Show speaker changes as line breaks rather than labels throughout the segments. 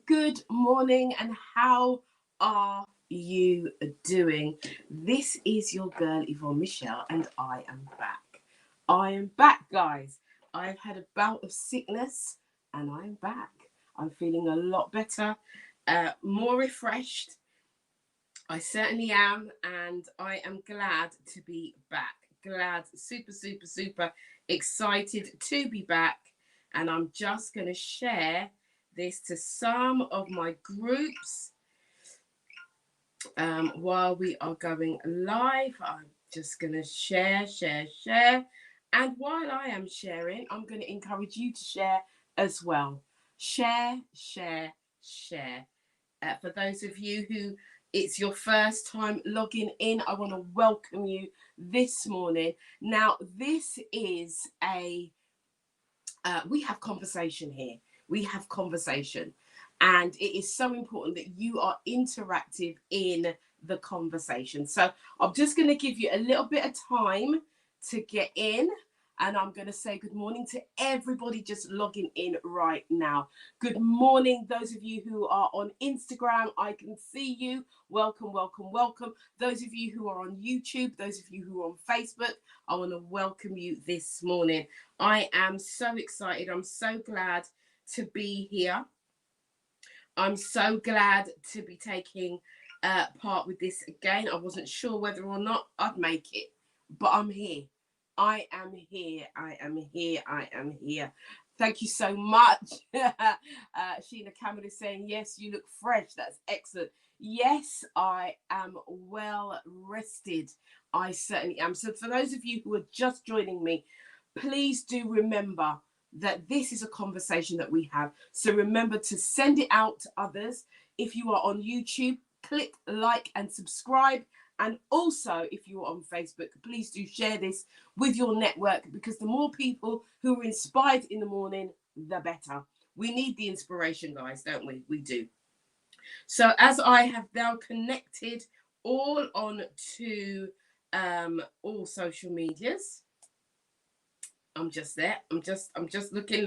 good morning, and how are you doing? This is your girl Yvonne Michelle, and I am back. I am back, guys. I've had a bout of sickness, and I am back. I'm feeling a lot better, more refreshed. I certainly am, and I am glad to be back. Glad, super excited to be back. And I'm just going to share this to some of my groups while we are going live. I'm just going to share. And while I am sharing, I'm going to encourage you to share as well. Share. For those of you who it's your first time logging in, I want to welcome you this morning. Now, this is we have conversation here. We have conversation. And it is so important that you are interactive in the conversation. So I'm just going to give you a little bit of time to get in. And I'm going to say good morning to everybody just logging in right now. Good morning, those of you who are on Instagram. I can see you. Welcome. Those of you who are on YouTube, those of you who are on Facebook, I want to welcome you this morning. I am so excited. I'm so glad to be here. I'm so glad to be taking part with this again. I wasn't sure whether or not I'd make it, but I'm here. I am here. Thank you so much. Sheena Cameron is saying, yes, you look fresh. That's excellent. Yes, I am well rested. I certainly am. So for those of you who are just joining me, please do remember that this is a conversation that we have. So remember to send it out to others. If you are on YouTube, click like and subscribe. And also, if you're on Facebook, please do share this with your network, because the more people who are inspired in the morning, the better. We need the inspiration, guys, don't we? We do. So as I have now connected all on to all social medias, I'm just there. I'm just looking.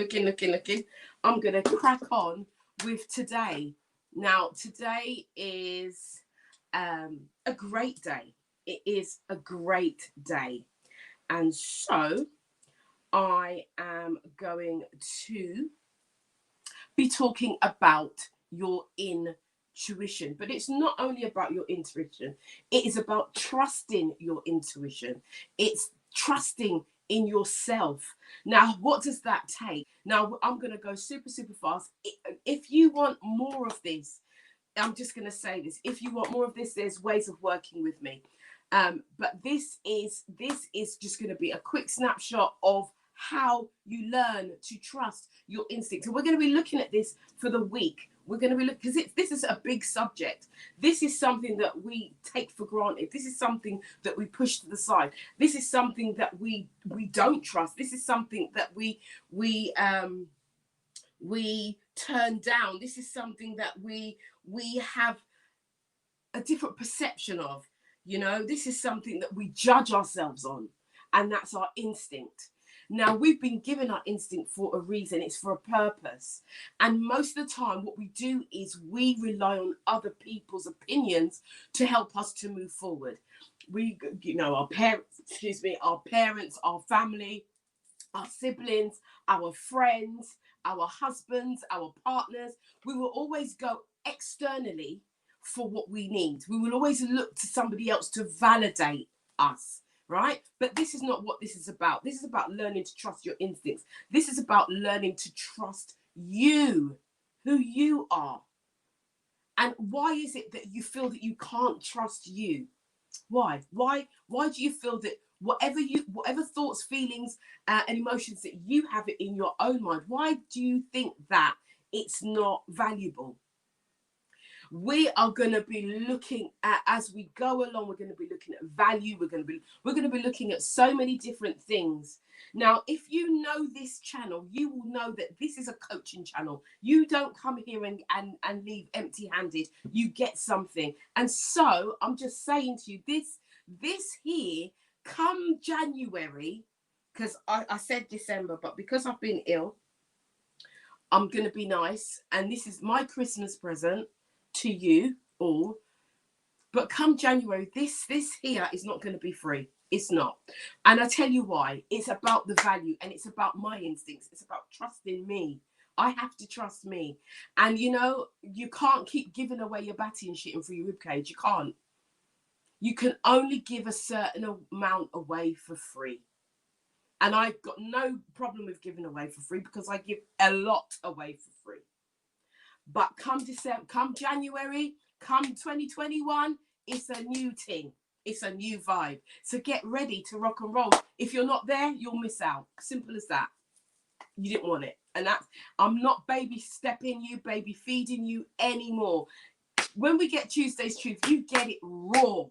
I'm gonna crack on with today. Now, today is a great day. It is a great day. And so I am going to be talking about your intuition. But it's not only about your intuition, it is about trusting your intuition. It's trusting in yourself. Now, what does that take? Now, I'm going to go super fast. If you want more of this, I'm just going to say this. If you want more of this, there's ways of working with me. But this is just going to be a quick snapshot of how you learn to trust your instincts. And we're going to be looking at this for the week. We're going to be looking, because this is a big subject. This is something that we take for granted. This is something that we push to the side. This is something that we don't trust. This is something that we turn down. This is something that we have a different perception of. You know, this is something that we judge ourselves on, and that's our instinct. Now, we've been given our instinct for a reason. It's for a purpose. And most of the time, what we do is we rely on other people's opinions to help us to move forward. Our parents, our family, our siblings, our friends, our husbands, our partners. We will always go externally for what we need. We will always look to somebody else to validate us, right? But this is not what this is about. This is about learning to trust your instincts. This is about learning to trust you, who you are. And why is it that you feel that you can't trust you? Why do you feel that whatever thoughts, feelings, and emotions that you have in your own mind, why do you think that it's not valuable? We are going to be looking at, as we go along, we're going to be looking at value. We're going to be looking at so many different things. Now, if you know this channel, you will know that this is a coaching channel. You don't come here and leave empty-handed. You get something. And so I'm just saying to you, this here, come January, because I said December, but because I've been ill, I'm going to be nice. And this is my Christmas present to you all. But come January, this here is not going to be free. It's not. And I tell you why. It's about the value, and it's about my instincts. It's about trusting me. I have to trust me. And you know, you can't keep giving away your batty and shit and free ribcage. You can't. You can only give a certain amount away for free. And I've got no problem with giving away for free because I give a lot away for free. But come December, come January, come 2021, it's a new thing. It's a new vibe. So get ready to rock and roll. If you're not there, you'll miss out. Simple as that. You didn't want it. And that's, I'm not baby stepping you, baby feeding you anymore. When we get Tuesday's Truth, you get it raw,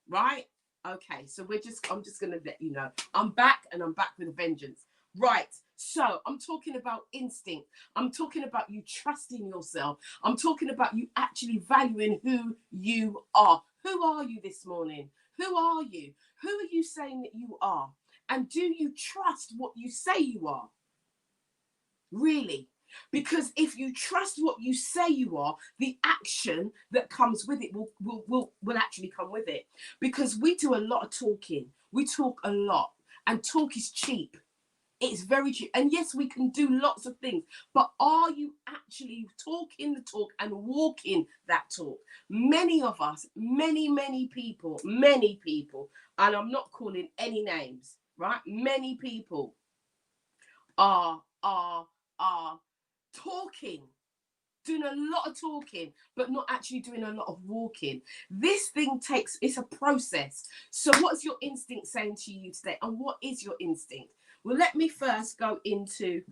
right? Okay, so I'm just going to let you know. I'm back, and I'm back with a vengeance. Right, so I'm talking about instinct. I'm talking about you trusting yourself. I'm talking about you actually valuing who you are. Who are you this morning? Who are you? Who are you saying that you are? And do you trust what you say you are? Really? Because if you trust what you say you are, the action that comes with it will actually come with it. Because we do a lot of talking. We talk a lot, and talk is cheap. It's very cheap. And yes, we can do lots of things, but are you actually talking the talk and walking that talk? Many of us, many people, and I'm not calling any names, right? Many people are talking, doing a lot of talking, but not actually doing a lot of walking. This thing it's a process. So what's your instinct saying to you today? And what is your instinct? Well, let's first go into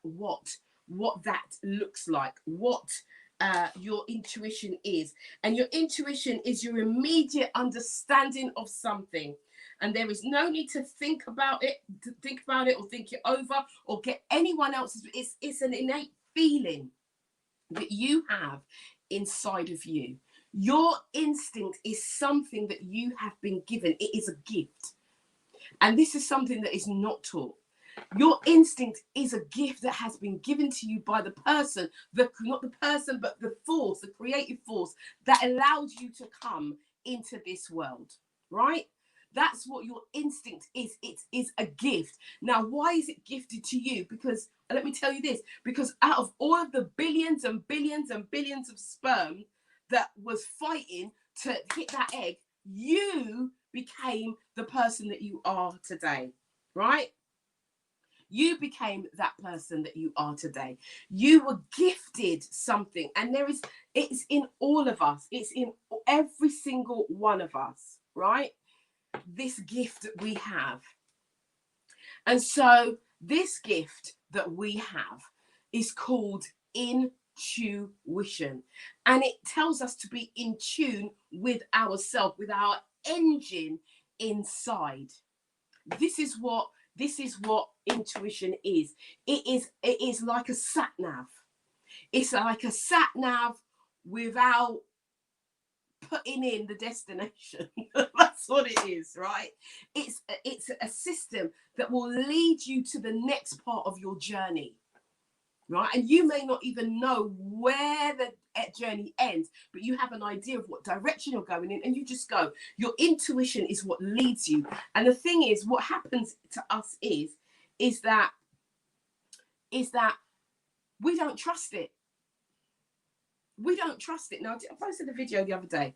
what that looks like, what your intuition is. And your intuition is your immediate understanding of something. And there is no need to think about it or think it over or get anyone else's. It's an innate feeling that you have inside of you. Your instinct is something that you have been given. It is a gift. And this is something that is not taught. Your instinct is a gift that has been given to you by the person, not the person, but the force, the creative force that allows you to come into this world, right? That's what your instinct is. It is a gift. Now, why is it gifted to you? Because let me tell you this, because out of all of the billions and billions and billions of sperm that was fighting to hit that egg, you became the person that you are today, right? You became that person that you are today. You were gifted something, and it's in all of us. It's in every single one of us, right? This gift that we have. And so this gift that we have is called intuition. And it tells us to be in tune with ourselves, with our engine inside. This is what intuition is. It is like a sat nav. It's like a sat nav without putting in the destination. That's what it is, right? It's a system that will lead you to the next part of your journey, right? And you may not even know where the journey ends, but you have an idea of what direction you're going in, and you just go. Your intuition is what leads you. And the thing is, what happens to us is that we don't trust it. We don't trust it. Now, I posted a video the other day,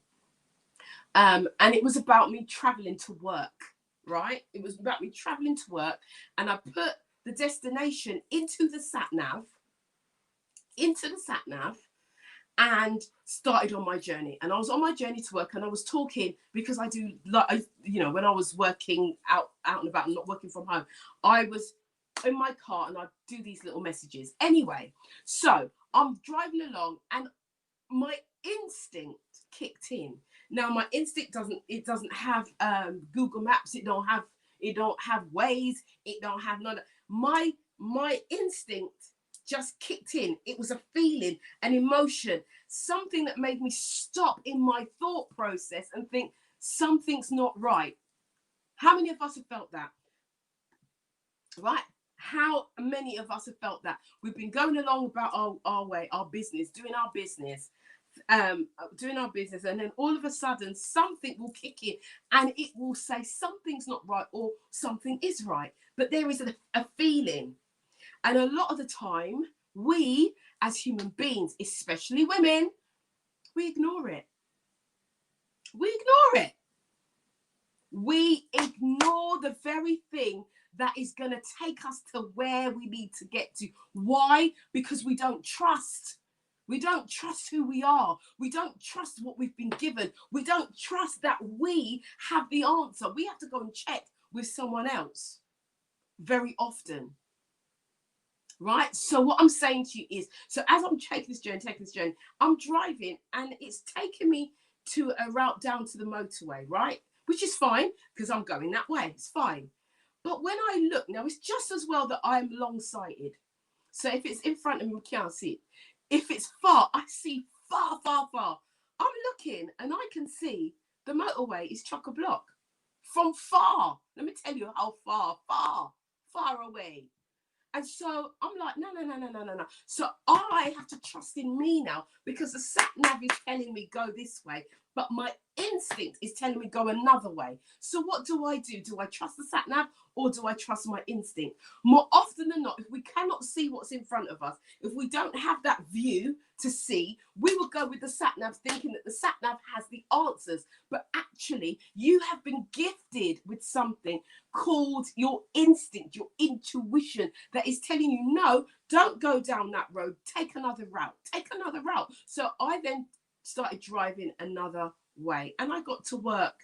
and it was about me traveling to work, right? It was about me traveling to work, and I put the destination into the sat nav, and started on my journey. And I was on my journey to work, and I was talking because I do, like, when I was working out and about and not working from home, I was in my car and I do these little messages. Anyway, so I'm driving along and my instinct kicked in. Now my instinct doesn't have Google Maps. It don't have Waze. It don't have none. My instinct just kicked in. It was a feeling, an emotion, something that made me stop in my thought process and think something's not right. How many of us have felt that? Right? How many of us have felt that? We've been going along about our way, our business, um, doing our business, and then all of a sudden something will kick in and it will say something's not right or something is right. But there is a feeling. And a lot of the time, we as human beings, especially women, we ignore it. We ignore it. We ignore the very thing that is going to take us to where we need to get to. Why? Because we don't trust. We don't trust who we are. We don't trust what we've been given. We don't trust that we have the answer. We have to go and check with someone else very often. Right? So what I'm saying to you is, so as I'm taking this journey, I'm driving and it's taking me to a route down to the motorway, right? Which is fine because I'm going that way. It's fine. But when I look, now it's just as well that I'm long-sighted. So if it's in front of me, I can't see it. If it's far, I see far, far, far. I'm looking and I can see the motorway is chock-a-block from far. Let me tell you how far away. And so I'm like, no. So I have to trust in me now because the sat nav is telling me go this way, but my instinct is telling me go another way. So what do? Do I trust the sat nav or do I trust my instinct? More often than not, if we cannot see what's in front of us, if we don't have that view to see, we will go with the sat nav thinking that the sat nav has the answers. But actually, you have been gifted with something called your instinct, your intuition, that is telling you, no, don't go down that road, take another route. So I then started driving another way and I got to work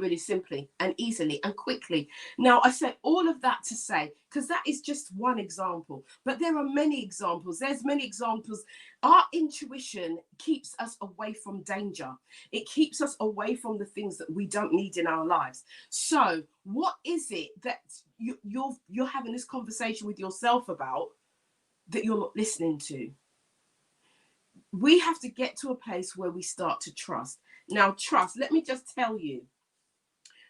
really simply and easily and quickly. Now, I said all of that to say, because that is just one example, but there are many examples. There's many examples. Our intuition keeps us away from danger. It keeps us away from the things that we don't need in our lives. So what is it that you're having this conversation with yourself about that you're not listening to? We have to get to a place where we start to trust. Now, trust, let me just tell you,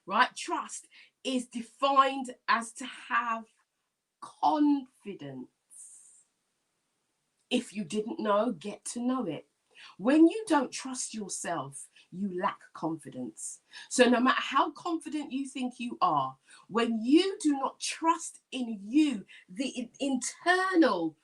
right? Trust is defined as to have confidence. If you didn't know, get to know it. When you don't trust yourself, you lack confidence. So no matter how confident you think you are, when you do not trust in you, the internal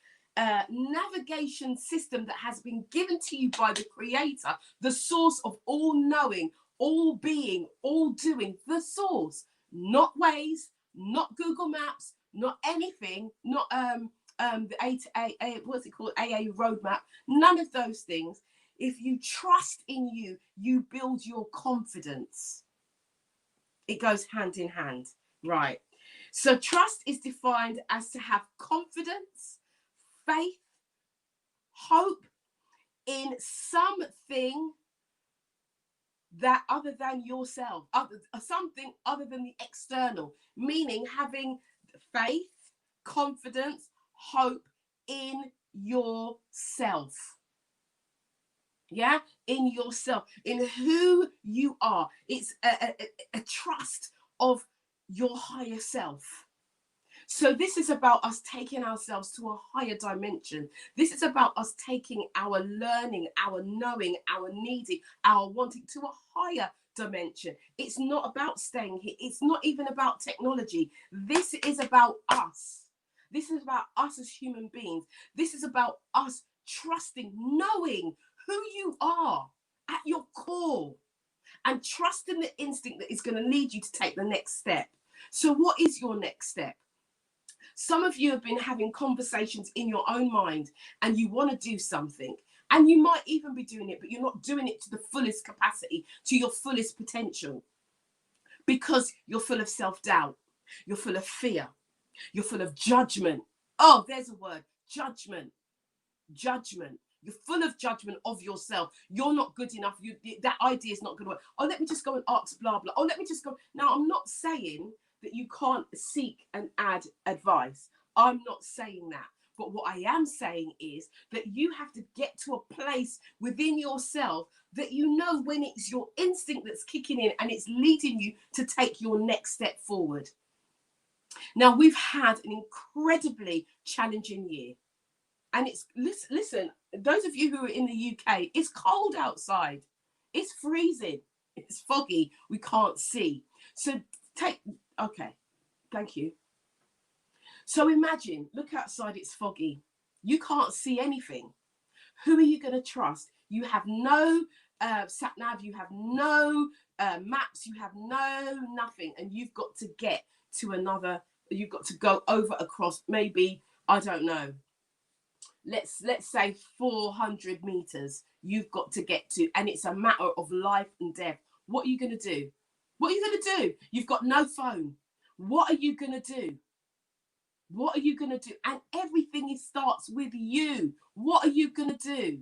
navigation system that has been given to you by the Creator, the source of all knowing, all being, all doing, the source, not Waze, not Google Maps, not anything, not the what's it called, AA roadmap, none of those things. If you trust in you, you build your confidence. It goes hand in hand, right? So trust is defined as to have confidence, faith, hope in something that other than yourself, something other than the external, meaning having faith, confidence, hope in yourself. Yeah, in yourself, in who you are. It's a trust of your higher self. So this is about us taking ourselves to a higher dimension. This is about us taking our learning, our knowing, our needing, our wanting to a higher dimension. It's not about staying here. It's not even about technology. This is about us. This is about us as human beings. This is about us trusting, knowing who you are at your core and trusting the instinct that is going to lead you to take the next step. So what is your next step? Some of you have been having conversations in your own mind and you want to do something and you might even be doing it, but you're not doing it to the fullest capacity, to your fullest potential, because you're full of self-doubt, you're full of fear, you're full of judgment. Oh, there's a word, judgment. You're full of judgment of yourself. You're not good enough. That idea is not going to work. Oh, let me just go and ask blah blah. Oh, let me just go. Now, I'm not saying that you can't seek and add advice. I'm not saying that. But what I am saying is that you have to get to a place within yourself that you know when it's your instinct that's kicking in and it's leading you to take your next step forward. Now, we've had an incredibly challenging year. And it's, listen, those of you who are in the UK, it's cold outside. It's freezing. It's foggy. We can't see. So okay, thank you. So imagine, look outside, it's foggy. You can't see anything. Who are you going to trust? You have no sat nav, you have no maps, you have no nothing, and you've got to get to another. You've got to go over across, maybe, I don't know. Let's say 400 meters. You've got to get to, and it's a matter of life and death. What are you going to do? What are you going to do? You've got no phone. What are you going to do? What are you going to do? And everything starts with you. What are you going to do?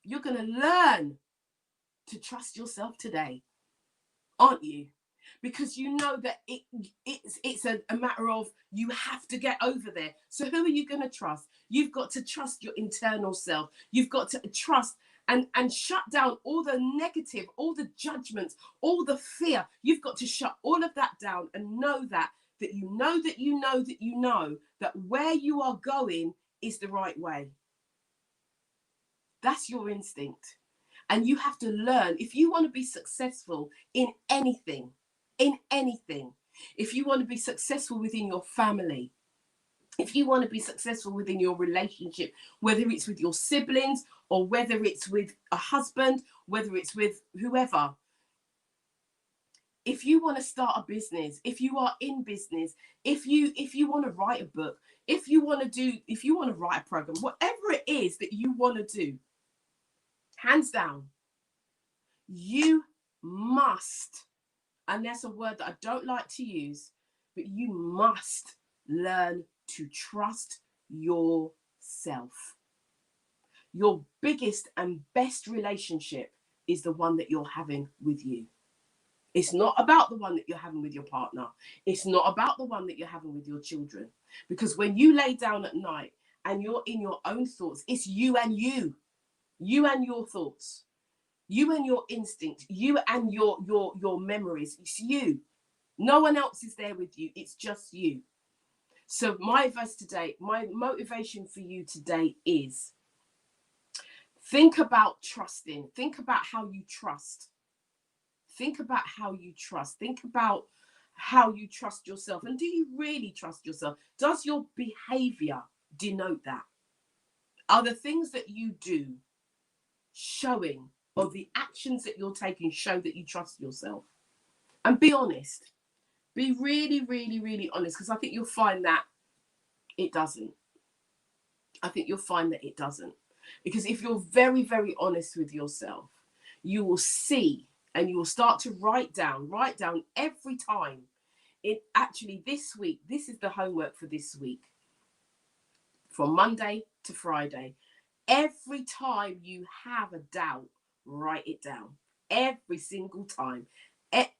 You're going to learn to trust yourself today, aren't you? Because you know that it's a matter of, you have to get over there. So who are you going to trust? You've got to trust your internal self. You've got to trust and shut down all the negative, all the judgments, all the fear. You've got to shut all of that down and know that you know that you know that you know that where you are going is the right way. That's your instinct. And you have to learn, if you want to be successful in anything, if you want to be successful within your family, if you want to be successful within your relationship, whether it's with your siblings or whether it's with a husband, whether it's with whoever, if you want to start a business, if you are in business, if you want to write a book, if you want to write a program, whatever it is that you want to do, hands down, you must, and that's a word that I don't like to use, but you must learn to trust yourself. Your biggest and best relationship is the one that you're having with you. It's not about the one that you're having with your partner. It's not about the one that you're having with your children. Because when you lay down at night and you're in your own thoughts, it's you and you. You and your thoughts. You and your instinct. You and your memories. It's you. No one else is there with you. It's just you. So my advice today, my motivation for you today is, think about trusting. Think about how you trust. Think about how you trust. Think about how you trust yourself. And do you really trust yourself? Does your behavior denote that? Are the things that you do showing, or the actions that you're taking show that you trust yourself? And be honest. Be really, really, really honest, because I think you'll find that it doesn't. I think you'll find that it doesn't. Because if you're very, very honest with yourself, you will see, and you will start to write down every time. Actually, this week, this is the homework for this week. From Monday to Friday, every time you have a doubt, write it down. Every single time.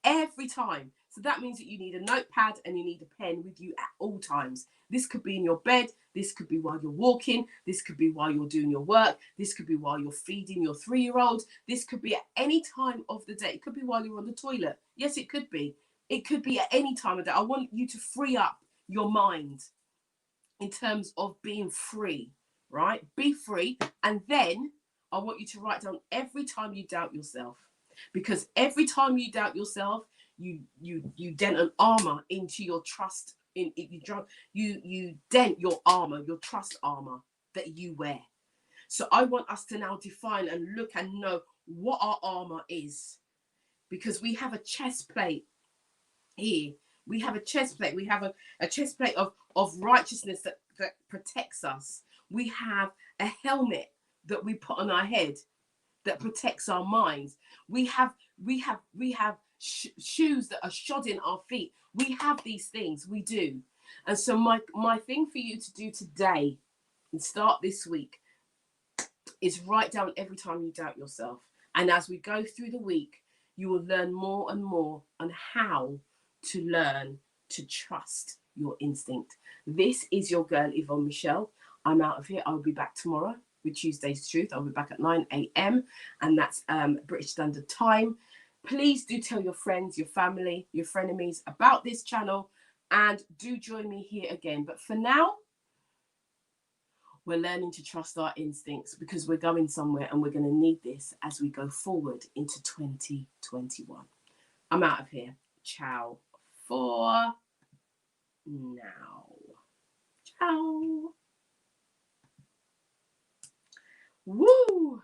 Every time. So that means that you need a notepad and you need a pen with you at all times. This could be in your bed. This could be while you're walking. This could be while you're doing your work. This could be while you're feeding your 3-year-old. This could be at any time of the day. It could be while you're on the toilet. Yes, it could be. It could be at any time of day. I want you to free up your mind in terms of being free, right? Be free. And then I want you to write down every time you doubt yourself. Because every time you doubt yourself, you dent an armor into your trust. You dent your armor, your trust armor that you wear. So I want us to now define and look and know what our armor is. Because we have a chest plate here. We have a chest plate. We have a chest plate of righteousness that protects us. We have a helmet that we put on our head that protects our minds. We have shoes that are shodding our feet. We have these things. We do. And so my thing for you to do today and start this week is write down every time you doubt yourself. And as we go through the week, you will learn more and more on how to learn to trust your instinct. This is your girl, Yvonne Michelle. I'm out of here. I'll be back tomorrow with Tuesday's Truth. I'll be back at 9 a.m. and that's British Standard Time. Please do tell your friends, your family, your frenemies about this channel. And do join me here again. But for now, we're learning to trust our instincts because we're going somewhere and we're going to need this as we go forward into 2021. I'm out of here. Ciao for now. Ciao. Woo!